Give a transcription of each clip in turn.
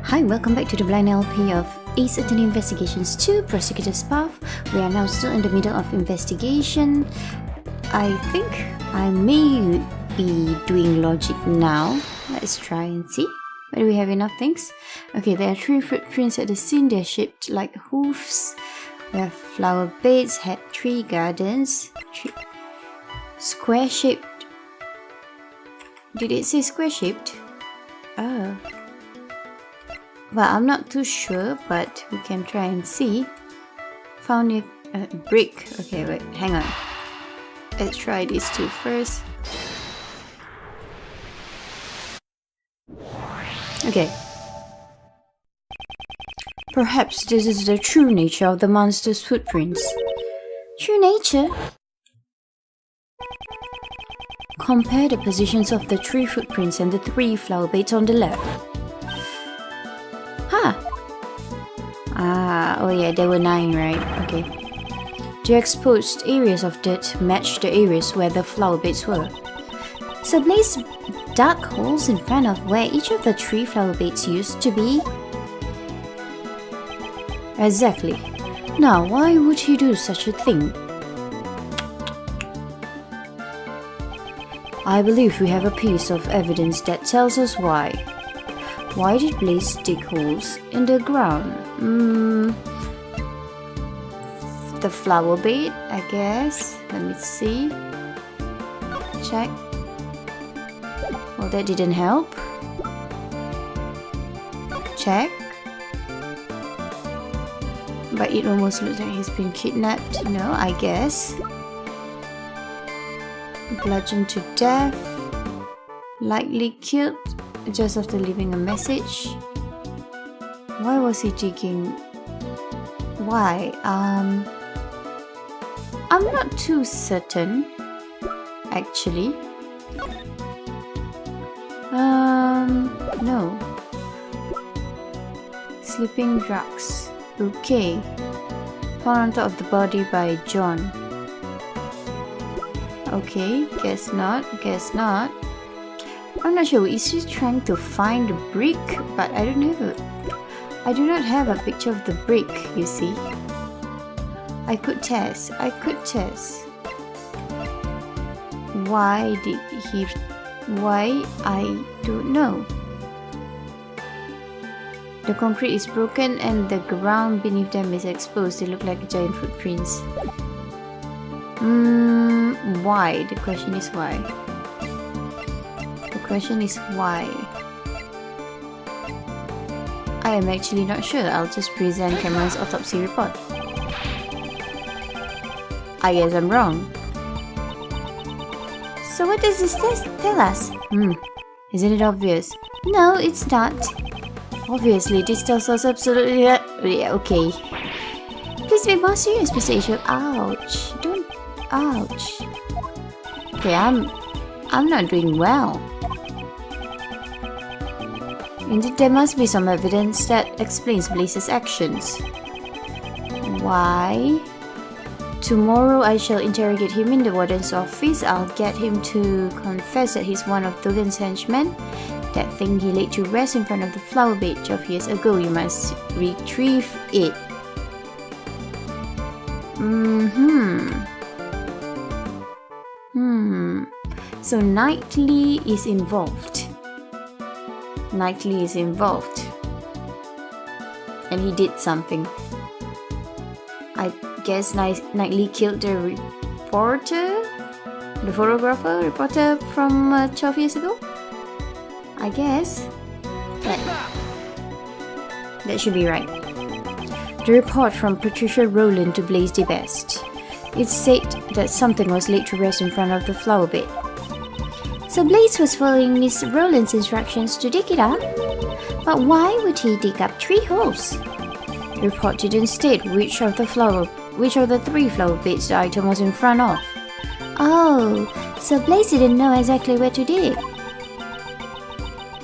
Hi, welcome back to the blind LP of Ace Attorney Investigations 2 Prosecutor's Path. We are now still in the middle of investigation. I think I may be doing logic now. Let's try and see. Whether we have enough things. Okay, there are 3 footprints at the scene. They're shaped like hoofs. We have flower beds, had 3 gardens. Square shaped. Did it say square shaped? Oh. Well, I'm not too sure, but we can try and see. Found a brick. Okay, wait, hang on. Let's try these 2 first. Okay. Perhaps this is the true nature of the monster's footprints. True nature? Compare the positions of the 3 footprints and the 3 flower beds on the left. Huh. Oh yeah, there were 9, right? Okay. The exposed areas of dirt match the areas where the flower beds were. So Blaze dug holes in front of where each of the 3 flower beds used to be? Exactly. Now, why would he do such a thing? I believe we have a piece of evidence that tells us why. Why did Blaze dig holes in the ground? The flower bed, I guess. Let me see. Check. Well, that didn't help. Check. But it almost looks like he's been kidnapped. No, I guess. Bludgeoned to death. Likely killed just after leaving a message. Why was he digging? Why? I'm not too certain, actually. No. Sleeping drugs. Okay. Found on top of the body by John. Okay, guess not, guess not. I'm not sure, is he trying to find the brick? But I do not have a picture of the brick, you see. I could test. Why did he... Why? I don't know. The concrete is broken and the ground beneath them is exposed. They look like giant footprints. Why? The question is why. The question is why. I am actually not sure. I'll just present Cameron's autopsy report. I guess I'm wrong. So what does this test tell us? Isn't it obvious? No, it's not. Obviously, this tells us absolutely that. Yeah, okay. Please be more serious, Mr. Ishel. Ouch. Don't. Ouch. Okay, I'm not doing well. Indeed, there must be some evidence that explains Blaze's actions. Why? Tomorrow I shall interrogate him in the warden's office. I'll get him to confess that he's one of Dugan's henchmen. That thing he laid to rest in front of the flower bed 12 years ago. You must retrieve it. So Knightley is involved. And he did something. I guess Knightley killed the reporter? The reporter from 12 years ago? I guess. That should be right. The report from Patricia Rowland to Blaze the Best. It said that something was laid to rest in front of the flower bed. So Blaze was following Miss Rowland's instructions to dig it up? But why would he dig up 3 holes? The report didn't state which of the 3 flower beds the item was in front of. Oh, so Blaze didn't know exactly where to dig.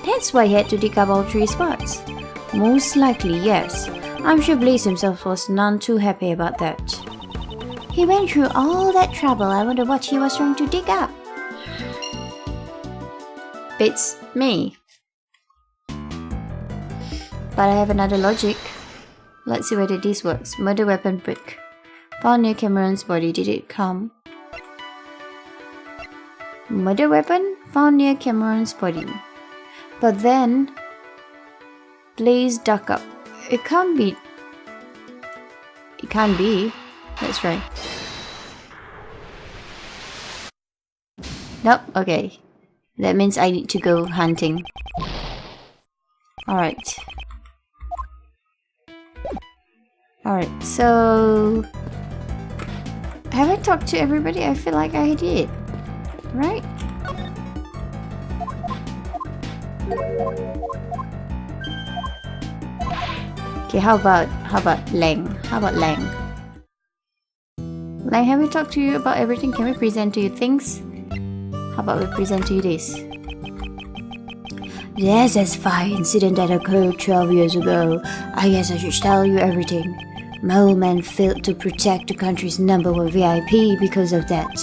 That's why he had to dig up all 3 spots. Most likely, yes. I'm sure Blaze himself was none too happy about that. He went through all that trouble. I wonder what he was trying to dig up. It's me. But I have another logic. Let's see whether this works. Murder weapon brick. Found near Cameron's body. Did it come? Murder weapon found near Cameron's body. But then Blaze dug up. It can't be. It can't be. That's right. Nope, okay. That means I need to go hunting. Alright. Alright, so... Have I talked to everybody? I feel like I did. Right? Okay, how about Lang? How about Lang? Lang, have we talked to you about everything? Can we present to you things? How about we present to you this? The SS fire incident that occurred 12 years ago. I guess I should tell you everything. My old man failed to protect the country's #1 VIP because of that.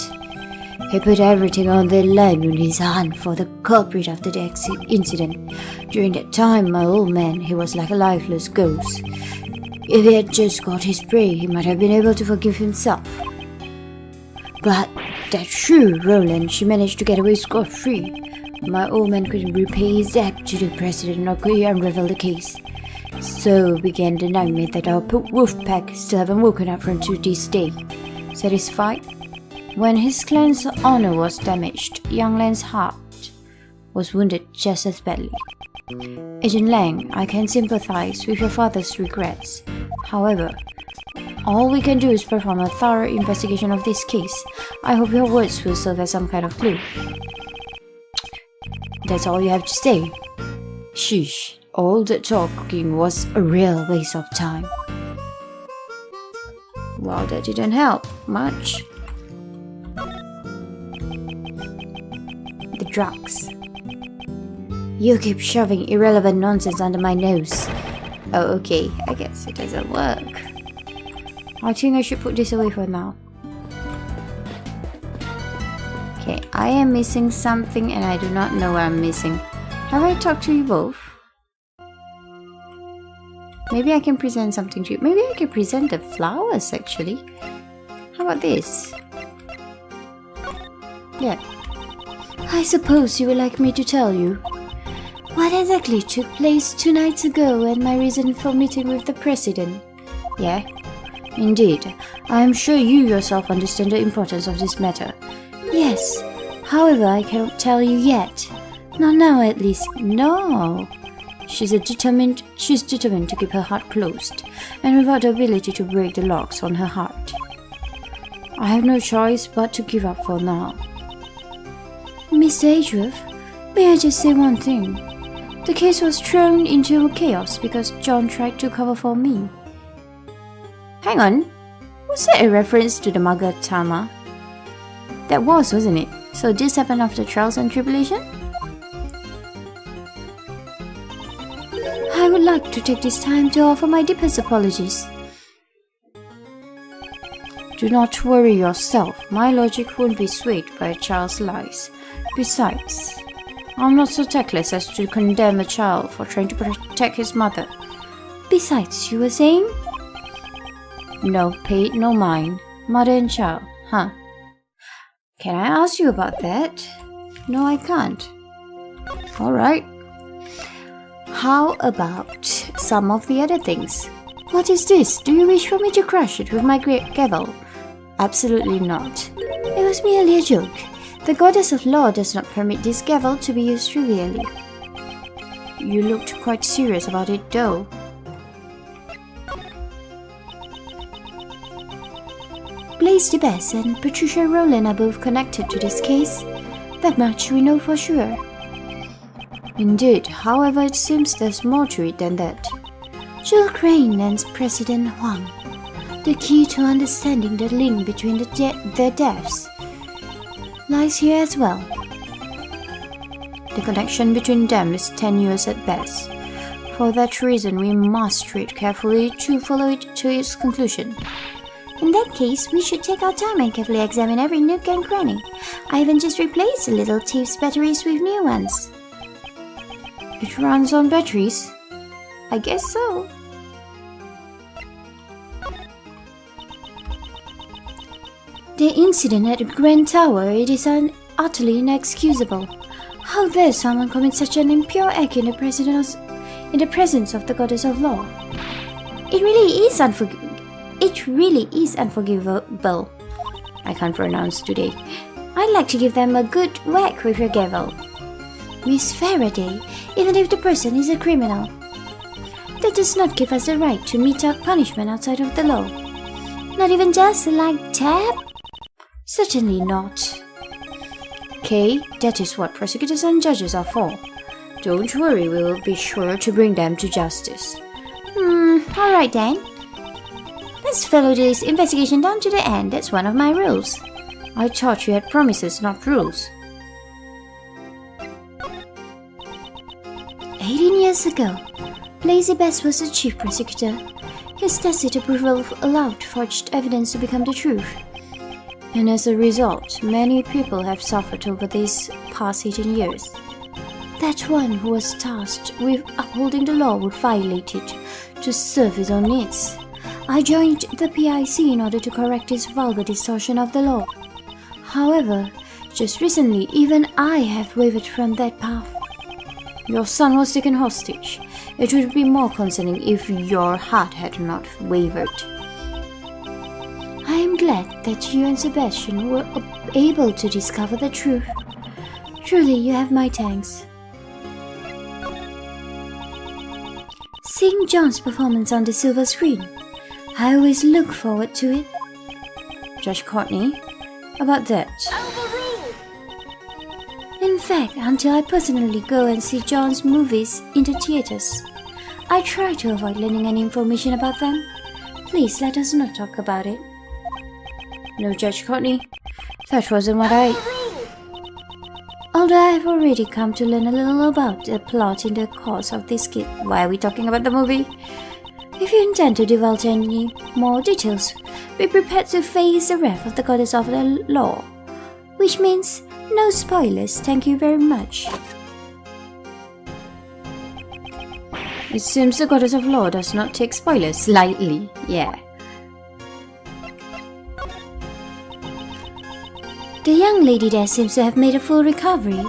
He put everything on the line in his hand for the culprit after the incident. During that time, my old man, he was like a lifeless ghost. If he had just got his prey, he might have been able to forgive himself. But that shrew, Roland, she managed to get away scot-free. My old man couldn't repay his debt to the president, nor could he unravel the case. So began the nightmare that our wolf pack still haven't woken up from to this day. Satisfied? When his clan's honor was damaged, young Lang's heart was wounded just as badly. Agent Lang, I can sympathize with your father's regrets. However, all we can do is perform a thorough investigation of this case. I hope your words will serve as some kind of clue. That's all you have to say. Sheesh, all the talking was a real waste of time. Well, that didn't help much. The drugs. You keep shoving irrelevant nonsense under my nose. Oh, okay, I guess it doesn't work. I think I should put this away for now. Okay, I am missing something and I do not know what I'm missing. Have I talked to you both? Maybe I can present something to you. Maybe I can present the flowers actually. How about this? Yeah. I suppose you would like me to tell you what exactly took place 2 nights ago and my reason for meeting with the president. Yeah, indeed. I am sure you yourself understand the importance of this matter. Yes, however, I cannot tell you yet. Not now, at least. No. She's determined to keep her heart closed, and without the ability to break the locks on her heart. I have no choice but to give up for now. Mr. Edgeworth, may I just say one thing? The case was thrown into chaos because John tried to cover for me. Hang on, was that a reference to the Magatama? That was, wasn't it? So this happened after trials and tribulation? I would like to take this time to offer my deepest apologies. Do not worry yourself, my logic won't be swayed by a child's lies. Besides, I'm not so tactless as to condemn a child for trying to protect his mother. Besides, you were saying? No paid, no mind. Mother and child, huh? Can I ask you about that? No, I can't. Alright. How about some of the other things? What is this? Do you wish for me to crush it with my great gavel? Absolutely not. It was merely a joke. The goddess of law does not permit this gavel to be used trivially. You looked quite serious about it though. Blaze the Best and Patricia Rowland are both connected to this case. That much we know for sure. Indeed, however, it seems there's more to it than that. Jill Crane and President Huang. The key to understanding the link between their deaths lies here as well. The connection between them is tenuous at best. For that reason, we must tread carefully to follow it to its conclusion. In that case, we should take our time and carefully examine every nook and cranny. I even just replaced the little thief's batteries with new ones. It runs on batteries? I guess so. The incident at the Grand Tower, it is utterly inexcusable. How dare someone commit such an impure act in the presence of the Goddess of Law? It really is unforgivable. I can't pronounce today. I'd like to give them a good whack with your gavel. Miss Faraday, even if the person is a criminal, that does not give us the right to mete out punishment outside of the law. Not even just a light tap? Certainly not. Okay, that is what prosecutors and judges are for. Don't worry, we will be sure to bring them to justice. Alright then. Let's follow this investigation down to the end. That's one of my rules. I thought you had promises, not rules. 18 years ago, Blazy Bess was the chief prosecutor. His tacit approval allowed forged evidence to become the truth. And as a result, many people have suffered over these past 18 years. That one who was tasked with upholding the law would violate it to serve his own needs. I joined the PIC in order to correct this vulgar distortion of the law. However, just recently, even I have wavered from that path. Your son was taken hostage. It would be more concerning if your heart had not wavered. I am glad that you and Sebastian were able to discover the truth. Truly, you have my thanks. Seeing John's performance on the silver screen, I always look forward to it. Judge Courtney, about that. In fact, until I personally go and see John's movies in the theaters, I try to avoid learning any information about them. Please let us not talk about it. No, Judge Courtney, that wasn't what Although I have already come to learn a little about the plot in the course of this skit, why are we talking about the movie? If you intend to divulge any more details, be prepared to face the wrath of the Goddess of the Law. Which means, no spoilers, thank you very much. It seems the Goddess of Law does not take spoilers lightly, yeah. The young lady there seems to have made a full recovery.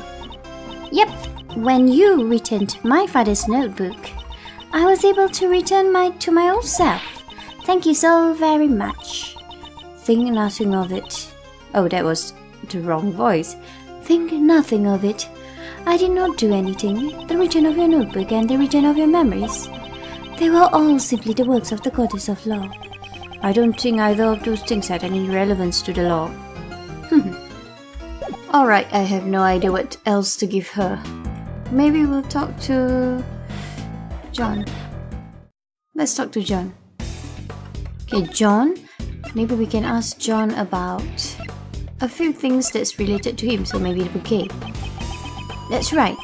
Yep, when you returned my father's notebook, I was able to return to my old self. Thank you so very much. Think nothing of it. Oh, that was the wrong voice. Think nothing of it. I did not do anything. The return of your notebook and the return of your memories, they were all simply the works of the Goddess of Law. I don't think either of those things had any relevance to the law. Alright, I have no idea what else to give her. Maybe we'll talk to John. Let's talk to John. Okay, John. Maybe we can ask John about a few things that's related to him, so maybe the bouquet. That's right.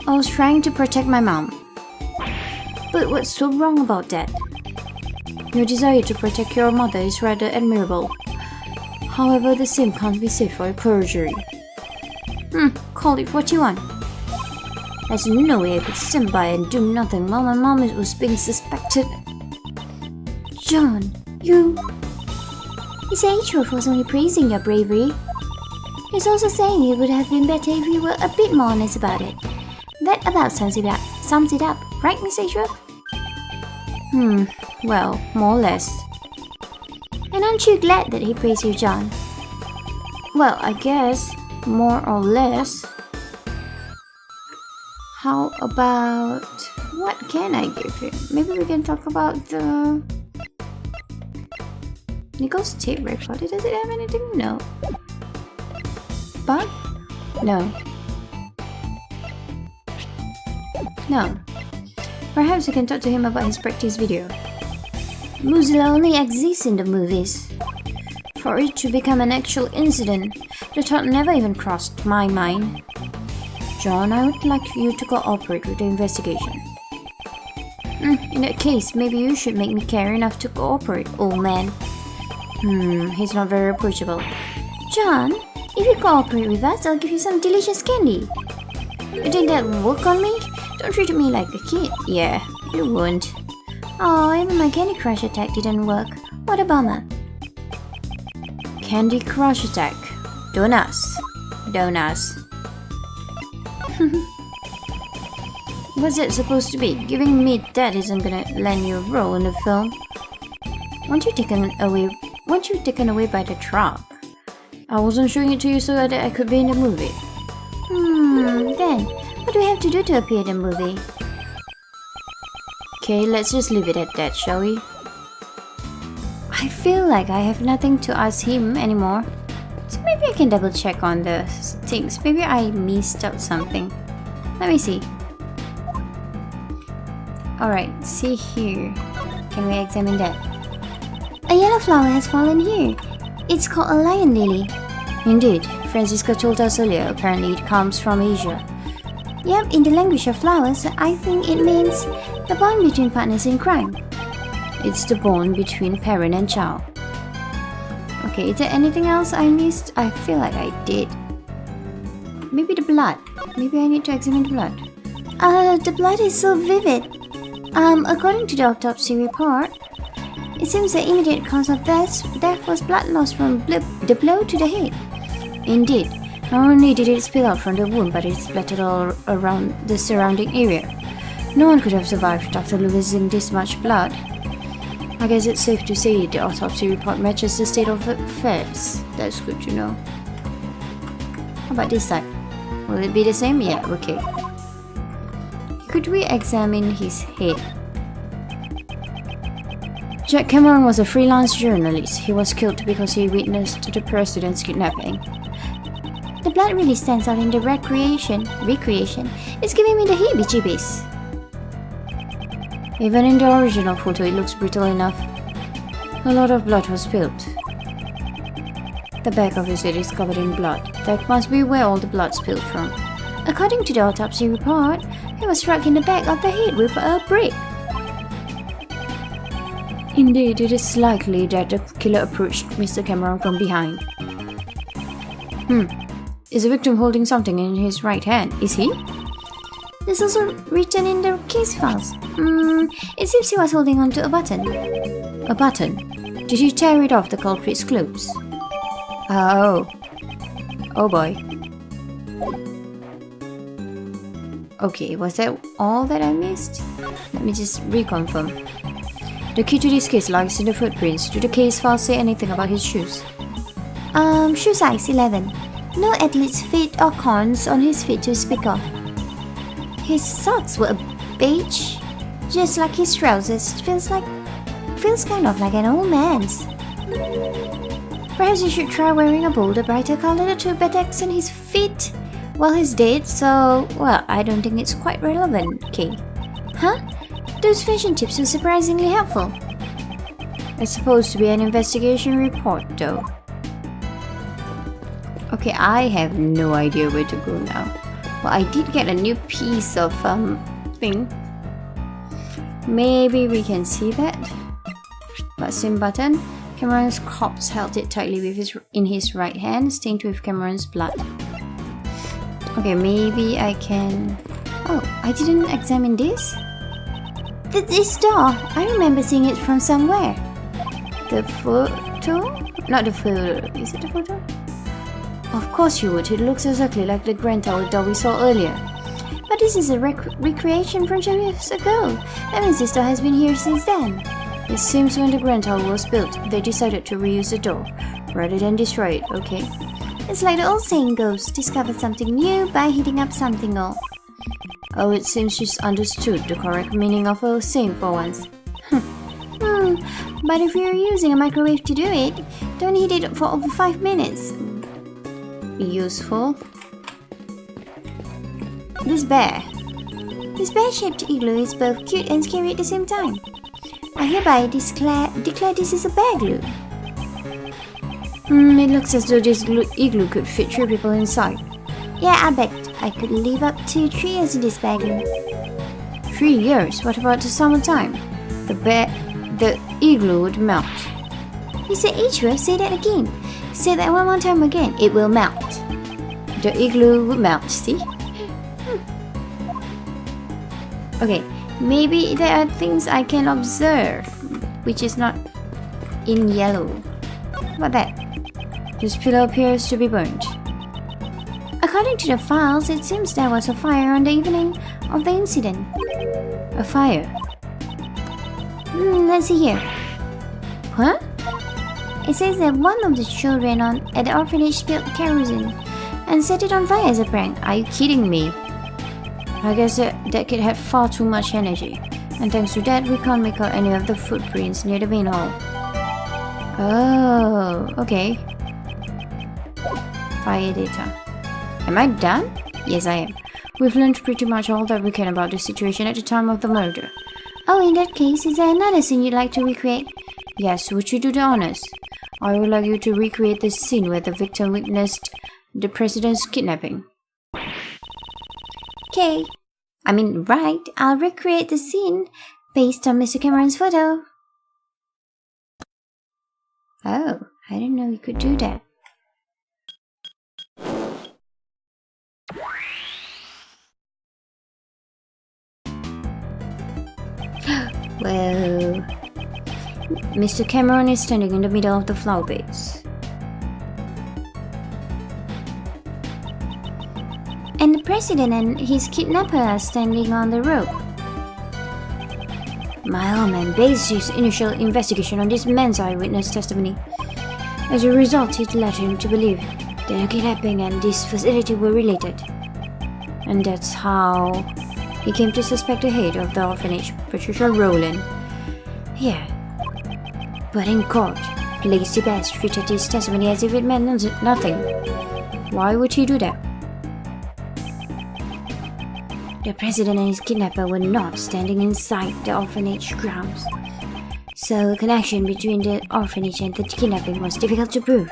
I was trying to protect my mom. But what's so wrong about that? Your desire to protect your mother is rather admirable. However, the same can't be said for a perjury. Call it what you want. There's no way I could stand by and do nothing while my mom was being suspected. John, you... His H-Wolf was only praising your bravery. He's also saying it would have been better if you were a bit more honest about it. That about sums it up, right, Miss H-Wolf? Well, more or less. And aren't you glad that he praised you, John? Well, I guess, more or less. How about... what can I give him? Maybe we can talk about the... Nicole's tape recorder. Does it have anything? No. But? No. No. Perhaps we can talk to him about his practice video. Muzilla only exists in the movies. For it to become an actual incident, the thought never even crossed my mind. John, I would like you to cooperate with the investigation. In that case, maybe you should make me care enough to cooperate, old man. He's not very approachable. John, if you cooperate with us, I'll give you some delicious candy. You think that will work on me? Don't treat me like a kid. Yeah, It won't. Oh, even my Candy Crush attack didn't work. What a bummer. Candy Crush attack. Don't ask. Don't ask. What's that supposed to be? Giving me that isn't gonna land you a role in the film. Weren't you taken away by the truck? I wasn't showing it to you so that I could be in the movie. Then, what do we have to do to appear in the movie? Okay, let's just leave it at that, shall we? I feel like I have nothing to ask him anymore. So maybe I can double check on the things. Maybe I missed out something. Let me see. Alright, see here. Can we examine that? A yellow flower has fallen here. It's called a lion lily. Indeed, Francisca told us earlier. Apparently it comes from Asia. Yep, in the language of flowers, I think it means the bond between partners in crime. It's the bond between parent and child. Okay, is there anything else I missed? I feel like I did. Maybe the blood. Maybe I need to examine the blood. The blood is so vivid. According to the autopsy report, it seems the immediate cause of death was blood loss from the blow to the head. Indeed, not only did it spill out from the wound, but it splattered all around the surrounding area. No one could have survived after losing this much blood. I guess it's safe to say the autopsy report matches the state of affairs. That's good to know. How about this side? Will it be the same? Yeah, okay. Could we examine his head? Jack Cameron was a freelance journalist. He was killed because he witnessed the president's kidnapping. The blood really stands out in the recreation. It's giving me the heebie-jeebies. Even in the original photo, it looks brutal enough. A lot of blood was spilled. The back of his head is covered in blood. That must be where all the blood spilled from. According to the autopsy report, he was struck in the back of the head with a brick. Indeed, it is likely that the killer approached Mr. Cameron from behind. Is the victim holding something in his right hand? Is he? This is also written in the case files. It seems he was holding onto a button. A button? Did he tear it off the culprit's clothes? Oh. Oh boy. Okay, was that all that I missed? Let me just reconfirm. The key to this case lies in the footprints. Do the case files say anything about his shoes? Shoe size 11. No athlete's feet or corns on his feet to speak of. His socks were beige, just like his trousers. Feels kind of like an old man's. Perhaps you should try wearing a bolder, brighter color to protect his feet while he's dead, so, well, I don't think it's quite relevant, okay? Huh? Those fashion tips were surprisingly helpful. It's supposed to be an investigation report, though. Okay, I have no idea where to go now. Well, I did get a new piece of, thing. Maybe we can see that. Same button. Cameron's corpse held it tightly in his right hand, stained with Cameron's blood. Okay, maybe I can... Oh, I didn't examine this? This door! I remember seeing it from somewhere. The photo? Not the photo. Is it the photo? Of course you would. It looks exactly like the Grand Tower door we saw earlier. But this is a recreation from years ago. That means this door has been here since then. It seems when the Grand Tower was built, they decided to reuse the door, rather than destroy it, okay? It's like the old saying goes, discover something new by heating up something old. Oh, it seems she's understood the correct meaning of a saying for once. But if you're using a microwave to do it, don't heat it for over 5 minutes. Useful. This bear-shaped igloo is both cute and scary at the same time. I hereby declare this is a bear glue. It looks as though this igloo could fit 3 people inside. Yeah, I bet I could live up to 3 years in this bear glue. 3 years? What about the summertime? The igloo would melt. You said each word, say that again. Say that one more time again. It will melt. The igloo would melt, see? Okay, Maybe there are things I can observe, which is not in yellow. What that? This pillow appears to be burnt. According to the files, it seems there was a fire on the evening of the incident. A fire? Let's see here. Huh? It says that one of the children at the orphanage spilled kerosene and set it on fire as a prank. Are you kidding me? I guess that kid had far too much energy, and thanks to that, we can't make out any of the footprints near the main hall. Oh, okay. Fire data. Am I done? Yes, I am. We've learned pretty much all that we can about the situation at the time of the murder. Oh, in that case, is there another scene you'd like to recreate? Yes, would you do the honors? I would like you to recreate the scene where the victim witnessed the president's kidnapping. Okay. Right, I'll recreate the scene based on Mr. Cameron's photo. Oh, I didn't know you could do that. Well, Mr. Cameron is standing in the middle of the flower beds. And the president and his kidnapper are standing on the rope. My old man based his initial investigation on this man's eyewitness testimony. As a result, it led him to believe that the kidnapping and this facility were related. And that's how he came to suspect the head of the orphanage, Patricia Rowland. Yeah. But in court, Lacey Bass treated his testimony as if it meant nothing. Why would he do that? The president and his kidnapper were not standing inside the orphanage grounds, so a connection between the orphanage and the kidnapping was difficult to prove.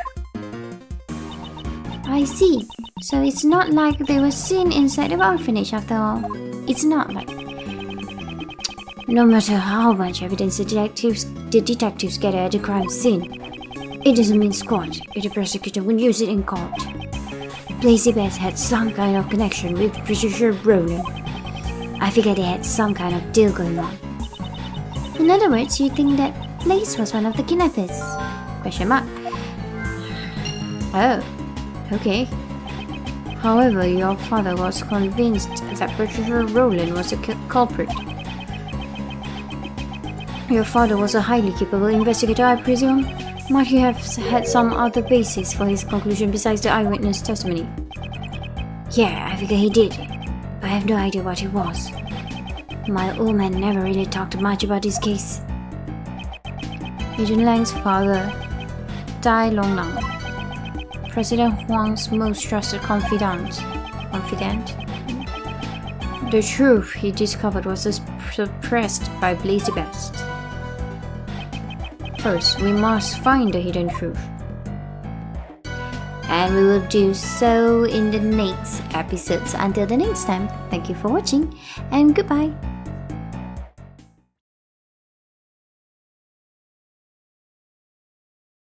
I see. So it's not like they were seen inside the orphanage after all. It's not like... No matter how much evidence the detectives gather at the crime scene, it doesn't mean squat if the prosecutor would use it in court. Lacey Bass had some kind of connection with Patricia Rowland. I figured they had some kind of deal going on. In other words, you think that Lace was one of the kidnappers? Question mark. Oh, okay. However, your father was convinced that Patricia Rowland was the culprit. Your father was a highly capable investigator, I presume. Might he have had some other basis for his conclusion besides the eyewitness testimony? Yeah, I figure he did. But I have no idea what it was. My old man never really talked much about this case. Agent Lang's father, Tai Long Nam, President Huang's most trusted confidant. The truth he discovered was suppressed by Blazy Best. First, we must find the hidden truth. And we will do so in the next episodes. Until the next time, thank you for watching and goodbye.